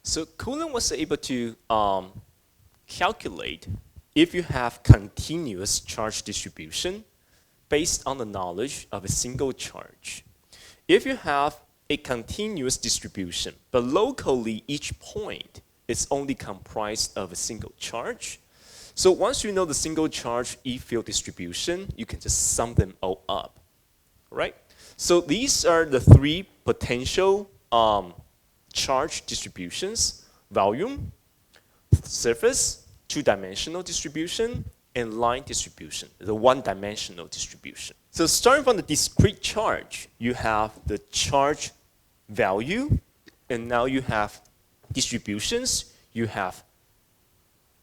So Coulomb was able to calculate if you have continuous charge distribution based on the knowledge of a single charge. If you have a continuous distribution, but locally each point is only comprised of a single charge, so once you know the single charge E-field distribution, you can just sum them all up, right? So these are the three potential charge distributions: volume, surface, two-dimensional distribution, and line distribution, the one-dimensional distribution. So starting from the discrete charge, you have the charge value, and now you have distributions, you have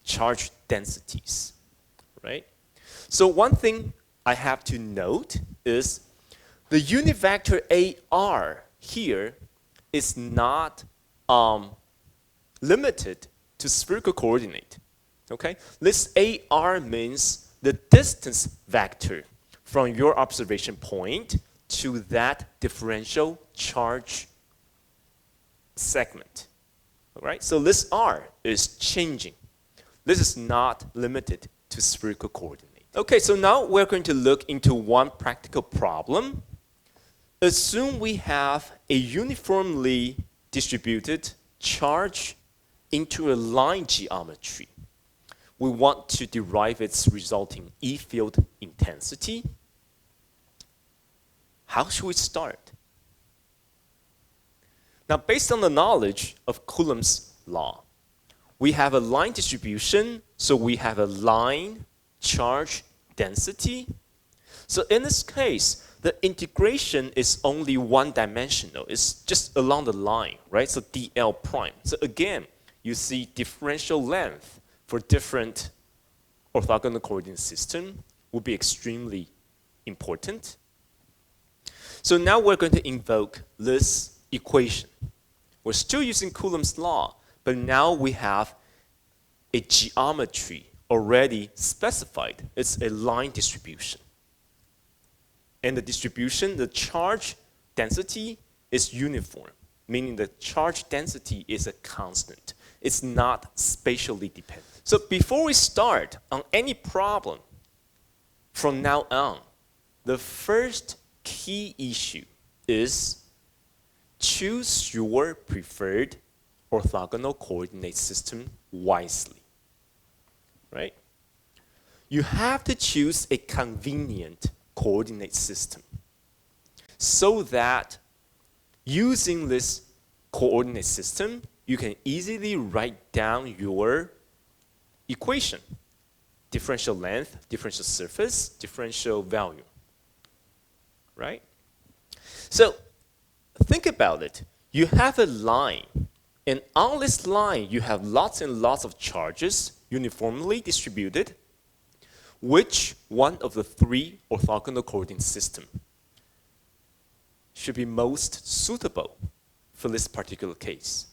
charge densities, right? So one thing I have to note is the unit vector AR here is not limited to spherical coordinate, okay? This AR means the distance vector from your observation point to that differential charge segment, all right? So this R is changing. This is not limited to spherical coordinate. Okay, so now we're going to look into one practical problem. Assume we have a uniformly distributed charge into a line geometry. We want to derive its resulting E-field intensity. How should we start? Now, based on the knowledge of Coulomb's law, we have a line distribution, so we have a line charge density. So in this case, the integration is only one-dimensional. It's just along the line, right? So dl prime. So again, you see differential length for different orthogonal coordinate system will be extremely important. So now we're going to invoke this equation. We're still using Coulomb's law, but now we have a geometry already specified. It's a line distribution. And the distribution, the charge density is uniform, meaning the charge density is a constant. It's not spatially dependent. So before we start on any problem from now on, the first key issue is choose your preferred orthogonal coordinate system wisely, right? You have to choose a convenient coordinate system so that using this coordinate system, you can easily write down your equation: differential length, differential surface, differential value, right? So think about it. You have a line, and on this line, you have lots and lots of charges uniformly distributed. Which one of the three orthogonal coordinate system should be most suitable for this particular case?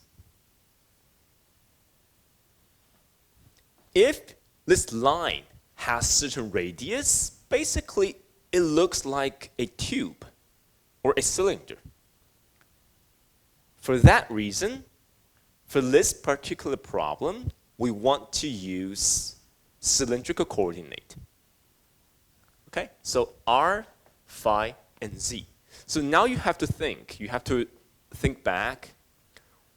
If this line has certain radius, basically it looks like a tube or a cylinder. For that reason, for this particular problem, we want to use cylindrical coordinate. Okay, so R, phi, and z. So now you have to think back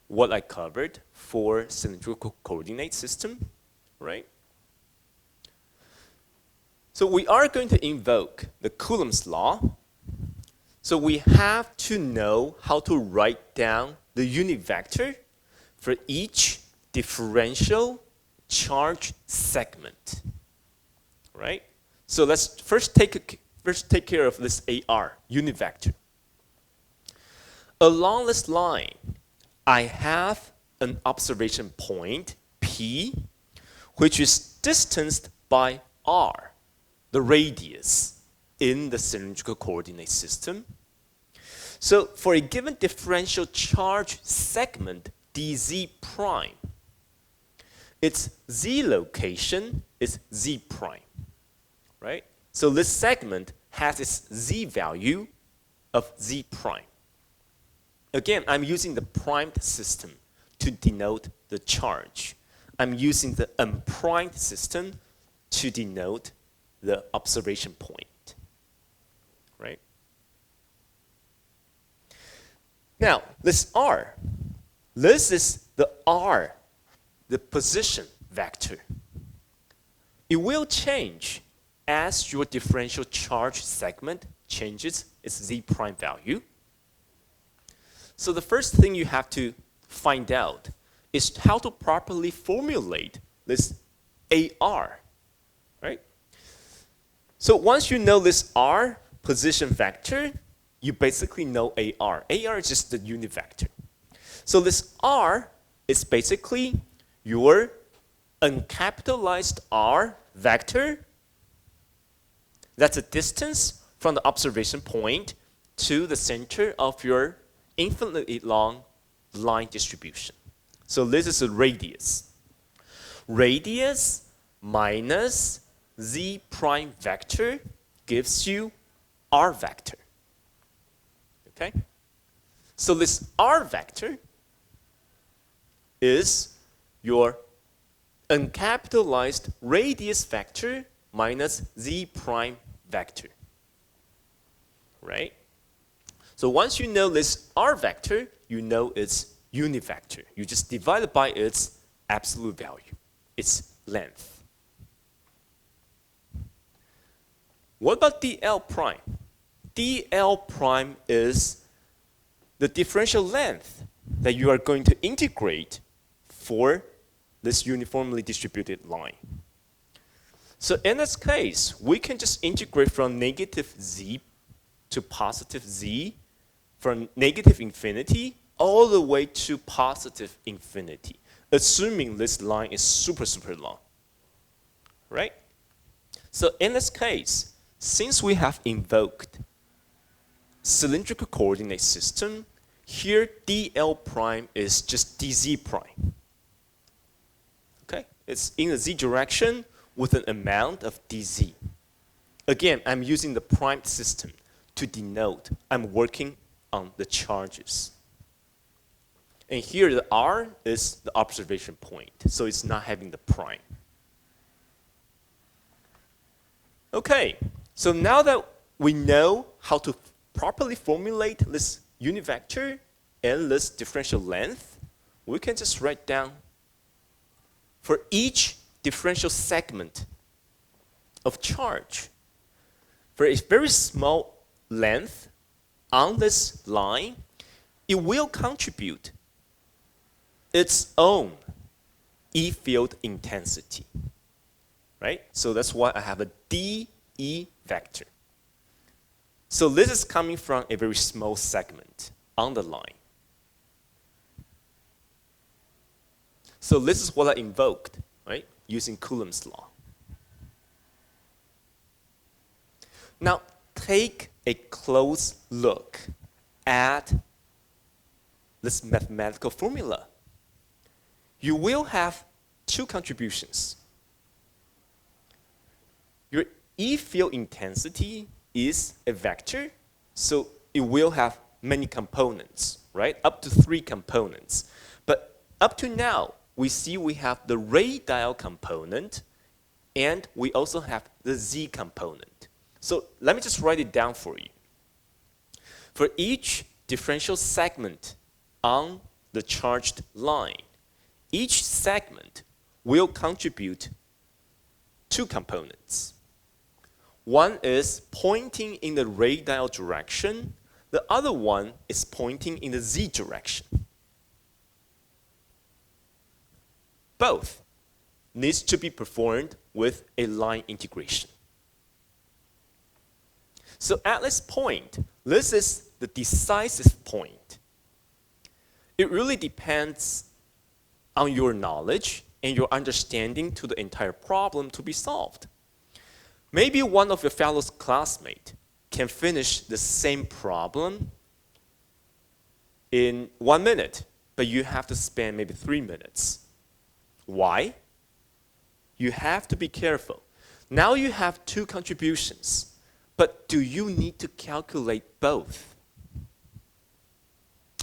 what I covered for cylindrical coordinate system, right? So we are going to invoke the Coulomb's law. So we have to know how to write down the unit vector for each differential charge segment, right? So let's first take care of this AR, unit vector. Along this line, I have an observation point, P, which is distanced by R, the radius in the cylindrical coordinate system. So for a given differential charge segment, dz prime, its z location is z prime, right? So this segment has its z value of z prime. Again, I'm using the primed system to denote the charge. I'm using the unprimed system to denote the observation point, right? Now, this R. This is the R, the position vector. It will change as your differential charge segment changes its z prime value. So the first thing you have to find out is how to properly formulate this AR, right? So once you know this R position vector, you basically know AR. AR is just the unit vector. So this R is basically your uncapitalized R vector. That's a distance from the observation point to the center of your infinitely long line distribution. So this is a radius. Radius minus z prime vector gives you R vector. Okay? So this R vector is your uncapitalized radius vector minus z prime vector, right? So once you know this R vector, you know its unit vector. You just divide it by its absolute value, its length. What about dl prime? dl prime is the differential length that you are going to integrate for this uniformly distributed line. So in this case, we can just integrate from negative z to positive z, from negative infinity all the way to positive infinity, assuming this line is super, super long, right? So in this case, since we have invoked cylindrical coordinate system, here dl prime is just dz prime. Okay, it's in the z direction with an amount of dz. Again, I'm using the primed system to denote I'm working on the charges. And here the R is the observation point, so it's not having the prime. Okay, so now that we know how to properly formulate this unit vector and this differential length, we can just write down for each differential segment of charge, for a very small length on this line, it will contribute its own E field intensity, right? So that's why I have a dE vector. So this is coming from a very small segment on the line. So this is what I invoked, right, using Coulomb's law. Now, take a close look at this mathematical formula. You will have two contributions. Your E field intensity is a vector, so it will have many components, right? Up to 3 components. But up to now, we see we have the radial component, and we also have the z component. So let me just write it down for you. For each differential segment on the charged line, each segment will contribute 2 components. One is pointing in the radial direction. The other one is pointing in the z direction. Both needs to be performed with a line integration. So at this point, this is the decisive point. It really depends on your knowledge and your understanding to the entire problem to be solved. Maybe one of your fellow classmates can finish the same problem in 1 minute, but you have to spend maybe 3 minutes. Why? You have to be careful. Now you have 2 contributions, but do you need to calculate both?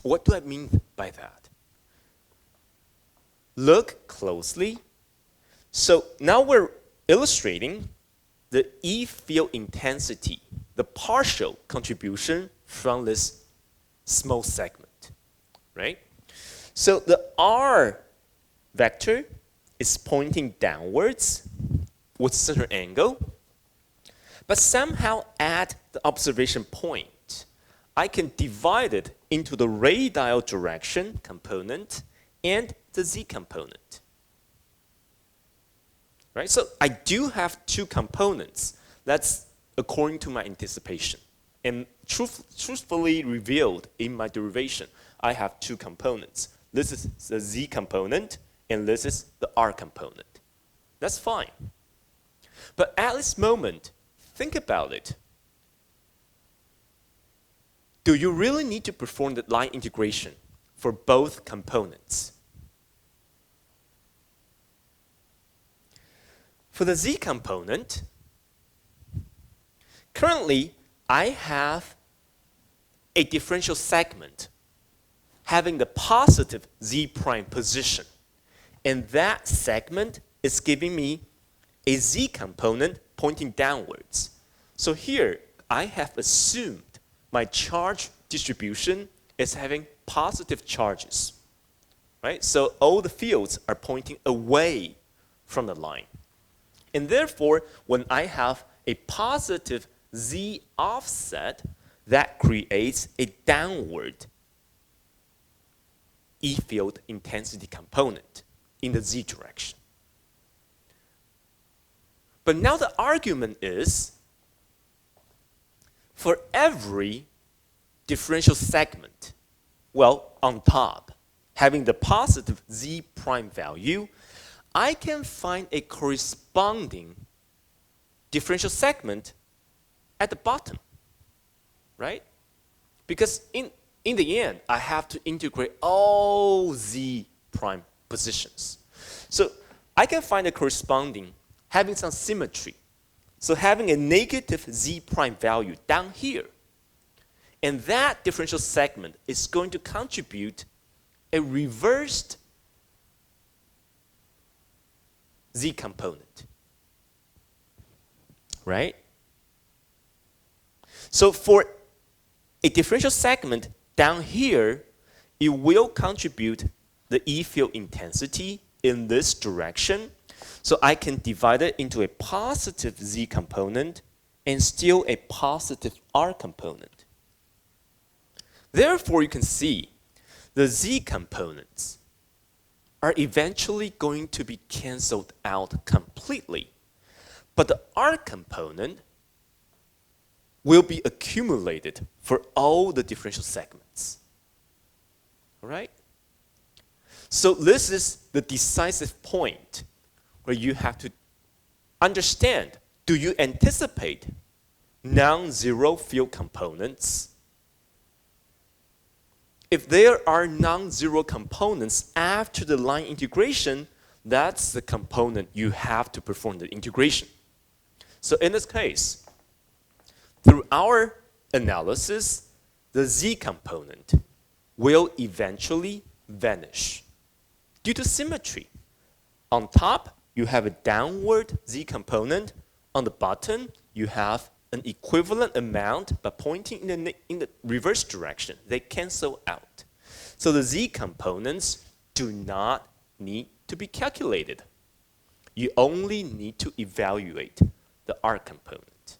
What do I mean by that? look closely. So now we're illustrating the E field intensity, the partial contribution from this small segment, right? So the R vector is pointing downwards with center angle, but somehow at the observation point, I can divide it into the radial direction component and the Z component. Right? So I do have two components. That's according to my anticipation. And truthfully revealed in my derivation, I have two components. This is the Z component, and this is the R component. That's fine. But at this moment, think about it. Do you really need to perform the line integration for both components? For the Z component, currently I have a differential segment having the positive Z prime position. And that segment is giving me a Z component pointing downwards. So here I have assumed my charge distribution is having positive charges. Right? So all the fields are pointing away from the line. And therefore, when I have a positive Z offset, that creates a downward E field intensity component in the Z direction. But now the argument is, for every differential segment, well, on top, having the positive Z prime value, I can find a corresponding differential segment at the bottom, right? Because in the end, I have to integrate all Z prime positions. So I can find a corresponding, having some symmetry. So having a negative Z prime value down here. And that differential segment is going to contribute a reversed Z component, right? So for a differential segment down here, it will contribute the E field intensity in this direction. So I can divide it into a positive Z component and still a positive R component. Therefore, you can see the Z components are eventually going to be canceled out completely. But the R component will be accumulated for all the differential segments. All right? So this is the decisive point where you have to understand, do you anticipate non-zero field components? If there are non-zero components after the line integration, that's the component you have to perform the integration. So in this case, through our analysis, the Z component will eventually vanish due to symmetry. On top, you have a downward Z component. On the bottom, you have an equivalent amount but pointing in the reverse direction. They cancel out. So the Z components do not need to be calculated. You only need to evaluate the R component.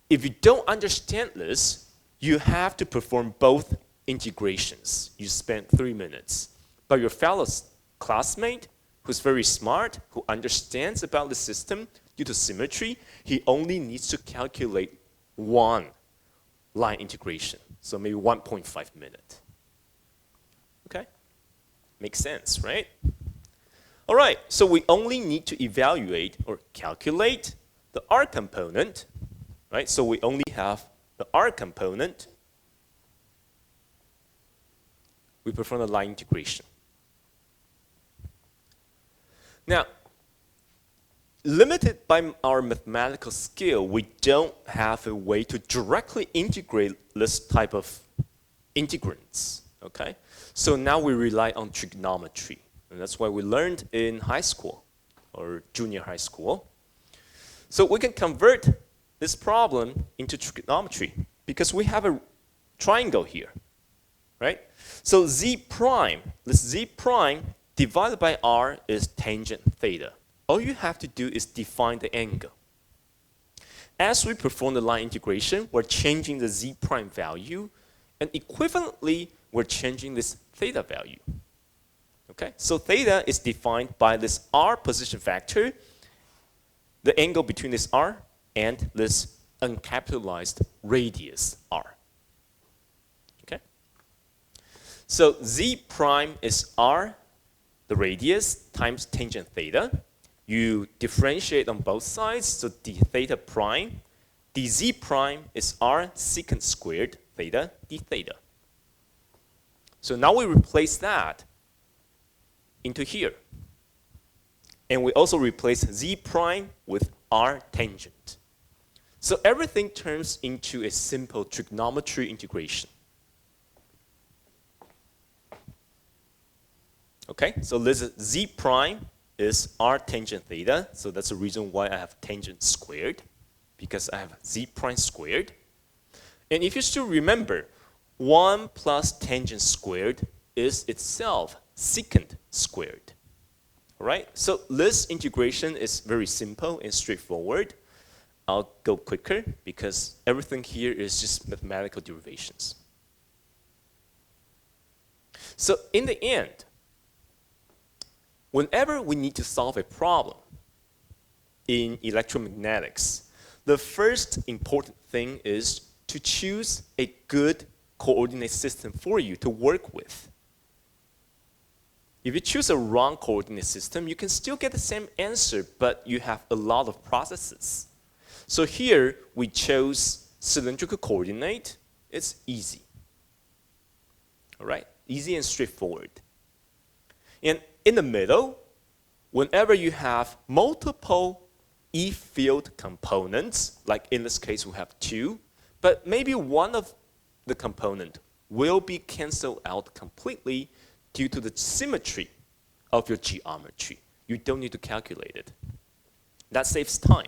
If you don't understand this, you have to perform both integrations. You spend 3 minutes. But your fellow classmate, who's very smart, who understands about the system due to symmetry, he only needs to calculate one line integration. So maybe 1.5 minutes. Okay? Makes sense, right? All right, so we only need to evaluate or calculate the R component, right? So we only have the R component. We perform the line integration. Now, limited by our mathematical skill, we don't have a way to directly integrate this type of integrants, okay? So now we rely on trigonometry, And that's why we learned in high school or junior high school. So we can convert this problem into trigonometry because we have a triangle here, right? So z prime, this z prime divided by r is tangent theta. All you have to do is define the angle. As we perform the line integration, we're changing the z prime value, and equivalently, we're changing this theta value. Okay, so theta is defined by this r position factor, the angle between this r and this uncapitalized radius r. Okay, so z prime is r, the radius, times tangent theta. You differentiate on both sides, so d theta prime. dz prime is r secant squared theta d theta. So now we replace that into here. And we also replace z prime with r tangent. So everything turns into a simple trigonometry integration. Okay, so this is z prime is r tangent theta. So that's the reason why I have tangent squared, because I have z prime squared. And if you still remember, 1 plus tangent squared is itself secant squared. All right, so this integration is very simple and straightforward. I'll go quicker because everything here is just mathematical derivations. So in the end, whenever we need to solve a problem in electromagnetics, the first important thing is to choose a good coordinate system for you to work with. If you choose a wrong coordinate system, you can still get the same answer, but you have a lot of processes. So here, we chose cylindrical coordinate. It's easy. All right, easy and straightforward. And in the middle, whenever you have multiple E-field components, like in this case we have 2, but maybe one of the component will be canceled out completely due to the symmetry of your geometry. You don't need to calculate it. That saves time.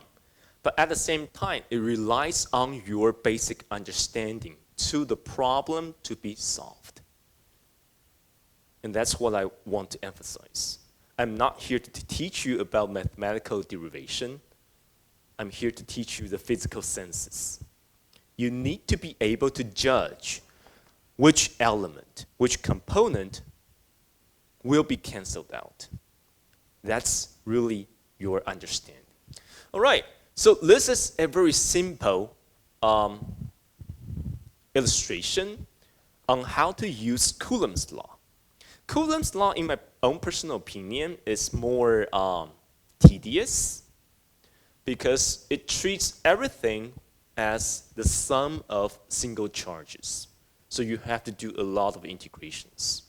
But at the same time, it relies on your basic understanding to the problem to be solved. And that's what I want to emphasize. I'm not here to teach you about mathematical derivation. I'm here to teach you the physical senses. You need to be able to judge which element, which component will be canceled out. That's really your understanding. All right, so this is a very simple illustration on how to use Coulomb's law. Coulomb's law, in my own personal opinion, is more tedious because it treats everything as the sum of single charges. So you have to do a lot of integrations.